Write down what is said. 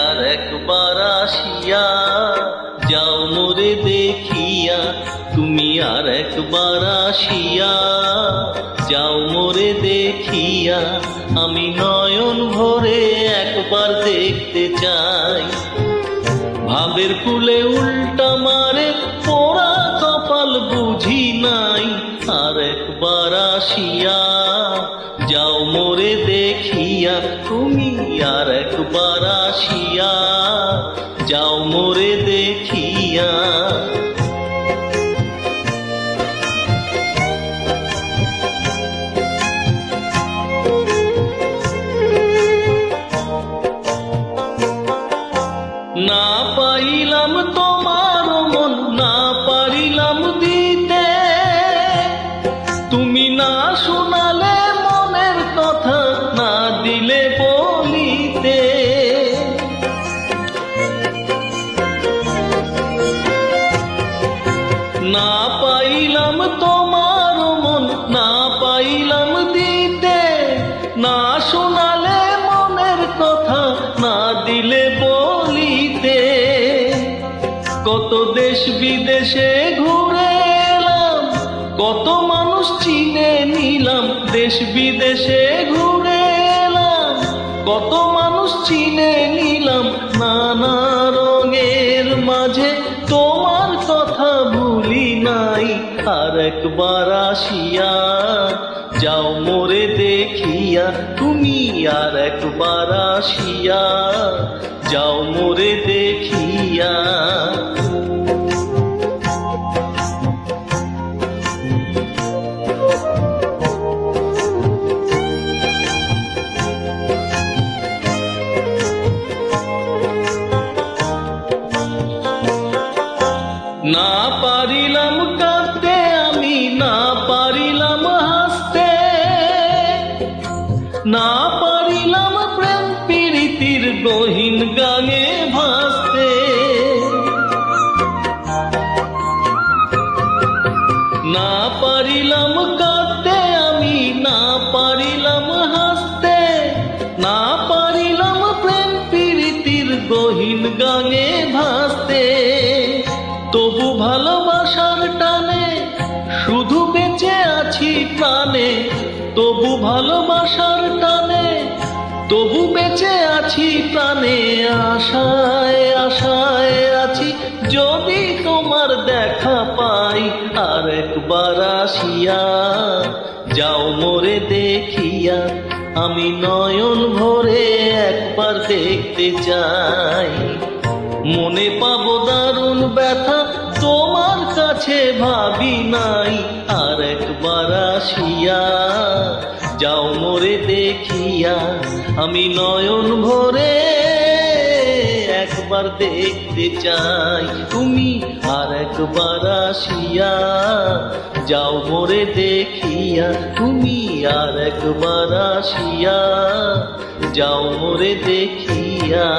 আর একবার আসিয়া যাও মোরে দেখিয়া, তুমি আর একবার আসিয়া যাও মোরে দেখিয়া, আমি নয়ন ভরে একবার দেখতে চাই। ভাবের কুলে উল্টা মারে পোড়া কপাল বুঝি নাই, আর একবার আসিয়া যাও মোরে দেখিয়া, তুমি আর একবার আসিয়া যাও মোরে দেখিয়া। না পাইলাম তোমার মন, না পারিলাম দিতে, তুমি না শোনালে মনের কথা, না দিলে বলিতে। না পাইলাম তোমার মন, না পাইলাম দিতে, না শোনালে মনের কথা, না দিলে বলিতে। কত দেশ বিদেশে ঘুরে এলাম, কত মানুষ চিনে নিলাম, দেশ বিদেশে ঘুরে এলাম, কত মানুষ চিনে নিলাম, নানা রঙের মাঝে তোমার কথা ভুলি নাই। আর একবার আসিয়া যাও মোরে দেখিয়া, তুমি আর একবার আসিয়া যাও মোরে দেখিয়া। না পারিলাম কাঁদতে আমি, না পারিলাম হাসতে, না পারিলাম প্রেম প্রীতির গহীন গানে ভাসতে। না পারিলাম কাঁদতে আমি, না পারিলাম হাসতে, না পারিলাম প্রেম প্রীতির গহীন গানে ভাসতে। তবু ভালোবাসার টানে শুধু বেঁচে আছি প্রাণে, তবু ভালোবাসার টানে তবু বেঁচে আছি প্রাণে। আশায় আশায় আছি যদি তোমার দেখা পাই, আর একবার আসিয়া যাও মোরে দেখিয়া, আমি নয়ন ভরে একবার দেখতে চাই। মনে পাবো দারুণ ব্যথা তোমার কাছে ভাবি নাই, আর একবার আসিয়া যাও মোরে দেখিয়া, আমি নয়ন ভরে একবার দেখতে চাই। তুমি আর একবার আসিয়া যাও মোরে দেখিয়া, তুমি আর একবার আসিয়া যাও মোরে দেখিয়া।